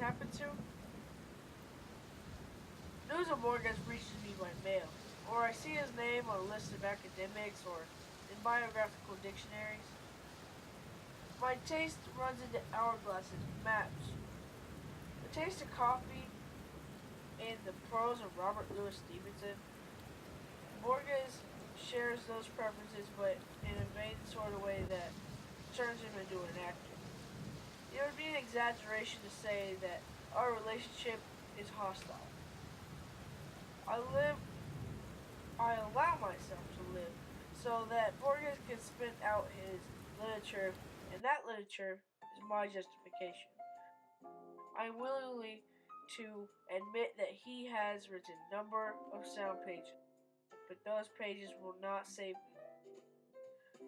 happen to? News of Borges reaches me by mail, or I see his name on a list of academics or in biographical dictionaries. My taste runs into hourglasses, maps, the taste of coffee, and the prose of Robert Louis Stevenson. Borges shares those preferences, but in a vain sort of way that turns him into an actor. It would be an exaggeration to say that our relationship is hostile. I live, I allow myself to live so that Borges can spit out his literature, and that literature is my justification. I am willingly to admit that he has written a number of sound pages, but those pages will not save me.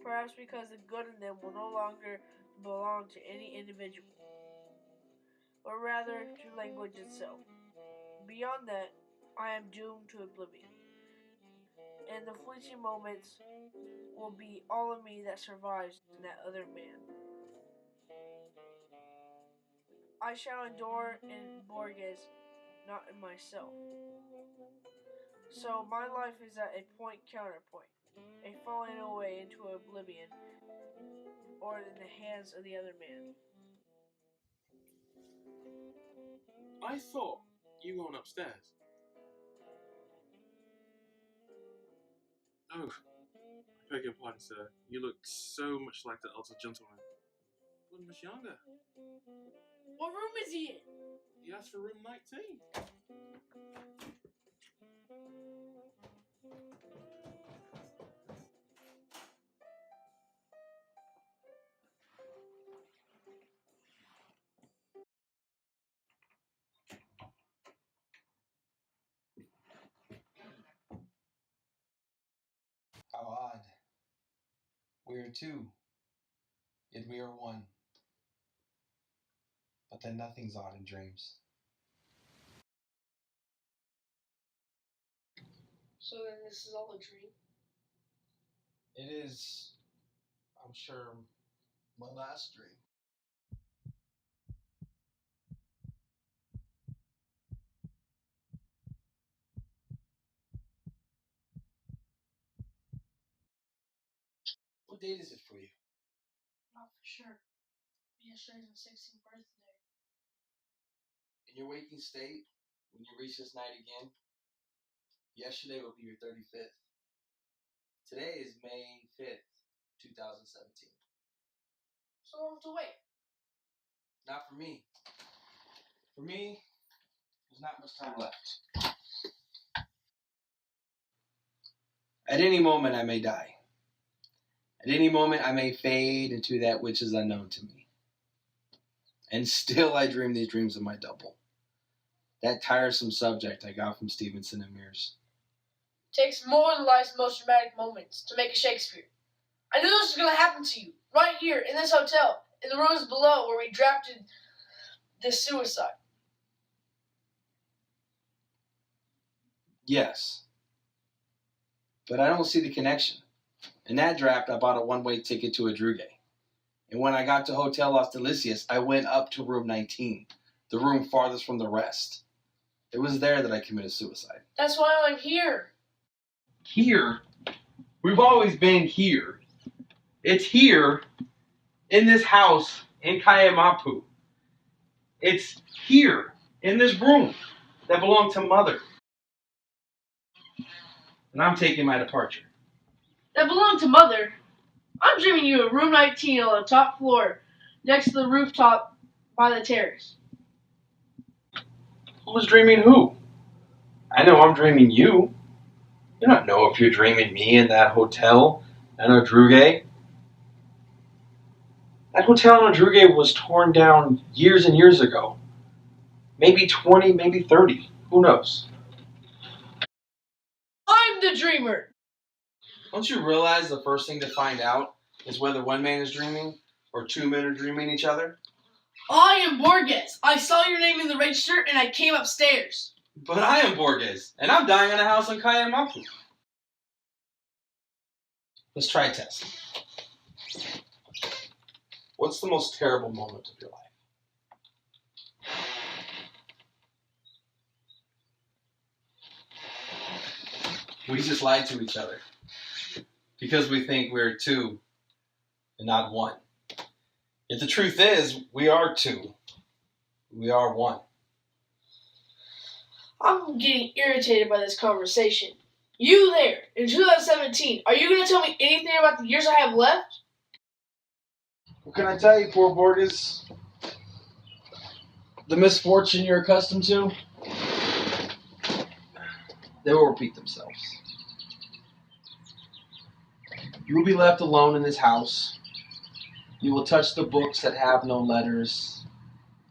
Perhaps because the good in them will no longer belong to any individual, but rather to language itself. Beyond that, I am doomed to oblivion, and the fleeting moments will be all of me that survives in that other man. I shall endure in Borges, not in myself. So my life is at a point counterpoint, a falling away into oblivion, or in the hands of the other man. I thought you were going upstairs. Oh, I beg your pardon, sir. You look so much like the elder gentleman. But much younger. What room is he in? You asked for room 19. How odd. We are two, yet we are one. But then nothing's odd in dreams. So then this is all a dream? It is, I'm sure, my last dream. What date is it for you? Not for sure. Yesterday's my 16th birthday. In your waking state, when you reach this night again, yesterday will be your 35th. Today is May 5th, 2017. So long to wait. Not for me. For me, there's not much time left. At any moment, I may die. At any moment, I may fade into that which is unknown to me. And still, I dream these dreams of my double. That tiresome subject I got from Stevenson and Mears. Takes more than life's most dramatic moments to make a Shakespeare. I knew this was going to happen to you, right here, in this hotel, in the rooms below where we drafted this suicide. Yes, but I don't see the connection. In that draft, I bought a one-way ticket to a Druge. And when I got to Hotel Las Delicias, I went up to room 19, the room farthest from the rest. It was there that I committed suicide. That's why I'm here. Here? We've always been here. It's here, in this house, in Kayamapu. It's here, in this room, that belonged to Mother. And I'm taking my departure. That belonged to Mother. I'm dreaming you of room 19 on the top floor, next to the rooftop by the terrace. Who's dreaming who? I know I'm dreaming you. You don't know if you're dreaming me in that hotel in Odruge. That hotel in Odruge was torn down years and years ago. Maybe 20, maybe 30. Who knows? I'm the dreamer! Don't you realize the first thing to find out is whether one man is dreaming or two men are dreaming each other? I am Borges. I saw your name in the register and I came upstairs. But I am Borges, and I'm dying in a house in Kayamapu. Let's try a test. What's the most terrible moment of your life? We just lied to each other because we think we're two and not one. Yet the truth is, we are two. We are one. I'm getting irritated by this conversation. You there, in 2017, are you going to tell me anything about the years I have left? What can I tell you, poor Borges? The misfortune you're accustomed to, they will repeat themselves. You will be left alone in this house. You will touch the books that have no letters,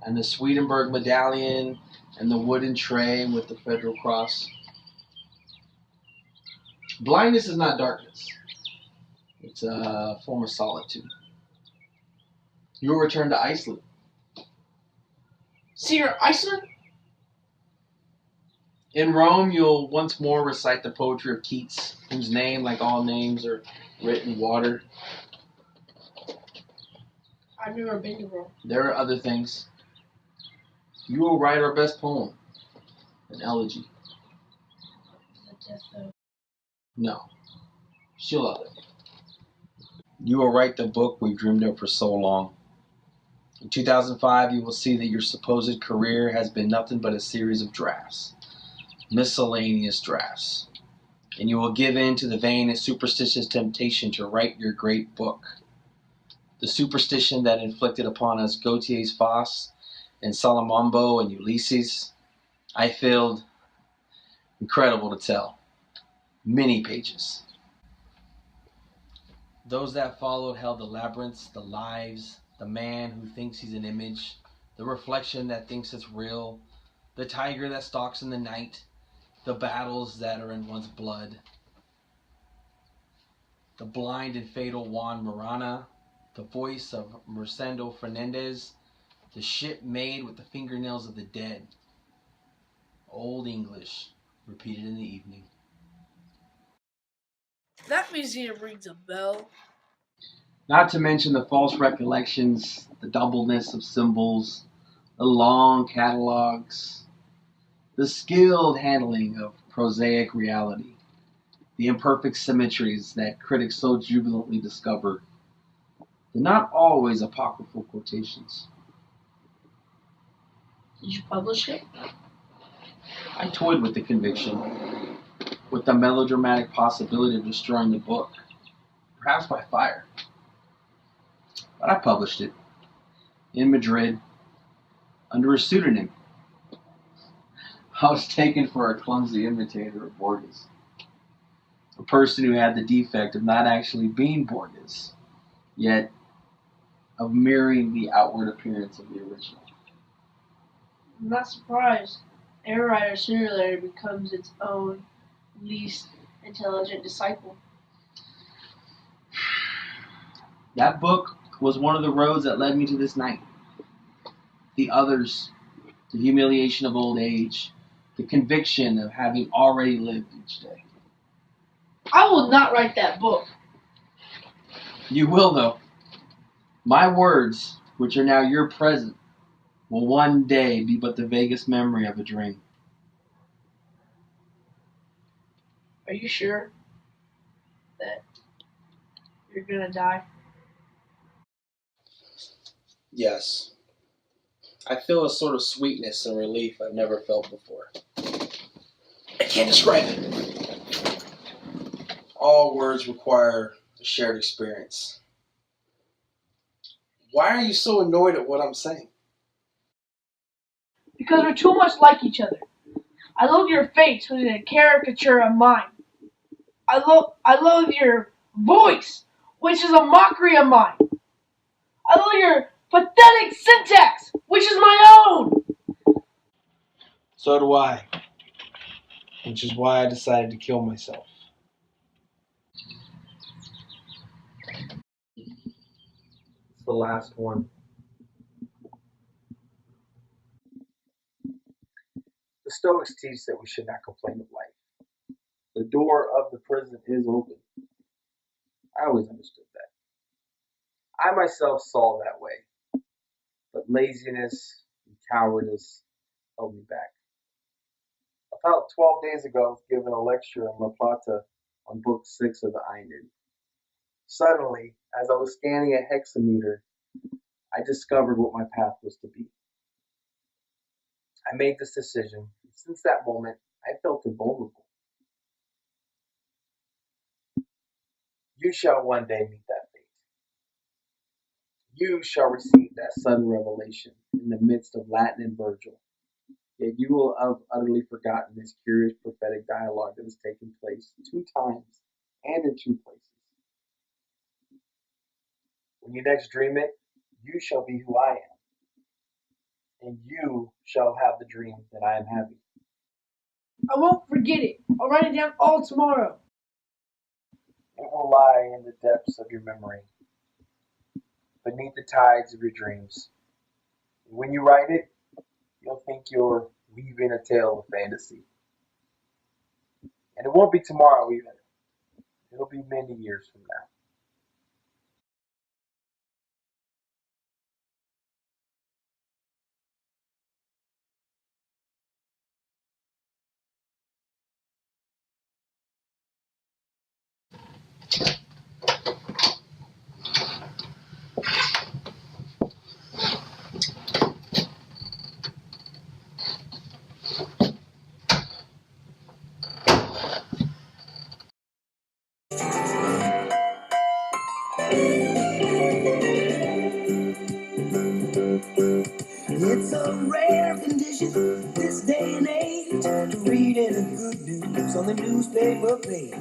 and the Swedenborg medallion, and the wooden tray with the Federal Cross. Blindness is not darkness. It's a form of solitude. You will return to Iceland. See your Iceland? In Rome, you'll once more recite the poetry of Keats, whose name, like all names, are written in water. I've never been to Rome. There are other things. You will write our best poem, an elegy. No, she'll love it. You will write the book we've dreamed of for so long. In 2005, you will see that your supposed career has been nothing but a series of drafts, miscellaneous drafts, and you will give in to the vain and superstitious temptation to write your great book. The superstition that inflicted upon us Gautier's Fosse and Salamambo and Ulysses. I filled, incredible to tell, many pages. Those that followed held the labyrinths, the lives, the man who thinks he's an image, the reflection that thinks it's real, the tiger that stalks in the night, the battles that are in one's blood, the blind and fatal Juan Marana, the voice of Mercendo Fernandez, the ship made with the fingernails of the dead. Old English, repeated in the evening. That museum rings a bell. Not to mention the false recollections, the doubleness of symbols, the long catalogs, the skilled handling of prosaic reality, the imperfect symmetries that critics so jubilantly discover. They're not always apocryphal quotations. Did you publish it? I toyed with the conviction, with the melodramatic possibility of destroying the book, perhaps by fire. But I published it, in Madrid, under a pseudonym. I was taken for a clumsy imitator of Borges, a person who had the defect of not actually being Borges, yet of mirroring the outward appearance of the original. I'm not surprised. Every writer sooner or later becomes its own least intelligent disciple. That book was one of the roads that led me to this night. The others, the humiliation of old age, the conviction of having already lived each day. I will not write that book. You will, though. My words, which are now your present, will one day be but the vaguest memory of a dream. Are you sure that you're gonna die? Yes. I feel a sort of sweetness and relief I've never felt before. I can't describe it. All words require a shared experience. Why are you so annoyed at what I'm saying? Because we're too much like each other. I love your face, which is a caricature of mine. I love your voice, which is a mockery of mine. I love your pathetic syntax, which is my own. So do I. Which is why I decided to kill myself. It's the last one. The Stoics teach that we should not complain of life. The door of the prison is open. I always understood that. I myself saw that way, but laziness and cowardice held me back. A About 12 days ago, I was given a lecture in La Plata on Book 6 of the Aeneid. Suddenly, as I was scanning a hexameter, I discovered what my path was to be. I made this decision. Since that moment, I felt invulnerable. You shall one day meet that fate. You shall receive that sudden revelation in the midst of Latin and Virgil. Yet you will have utterly forgotten this curious prophetic dialogue that has taken place 2 times and in 2 places. When you next dream it, you shall be who I am, and you shall have the dream that I am having. I won't forget it. I'll write it down all tomorrow. It will lie in the depths of your memory, beneath the tides of your dreams. And when you write it, you'll think you're weaving a tale of fantasy. And it won't be tomorrow either. It'll be many years from now. It's a rare condition this day and age to read any good news on the newspaper page.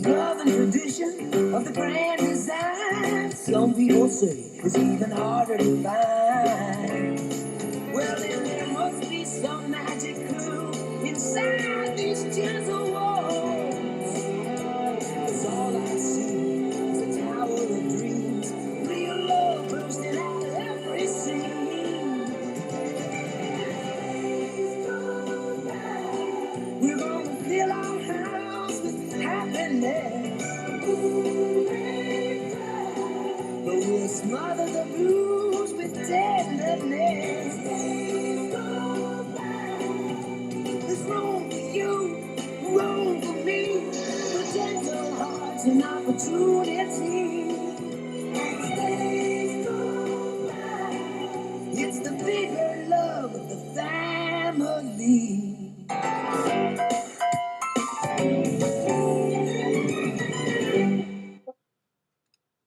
Love and tradition of the grand design, some people say it's even harder to find. Well, then there must be some magic clue inside these gentle walls. 'Cause all I see is a tower of dreams, real love bursting out of every scene. We're gonna fill our house with happiness, but we'll smother the blues with tenderness. There's room for you, room for me, for gentle hearts and opportunity.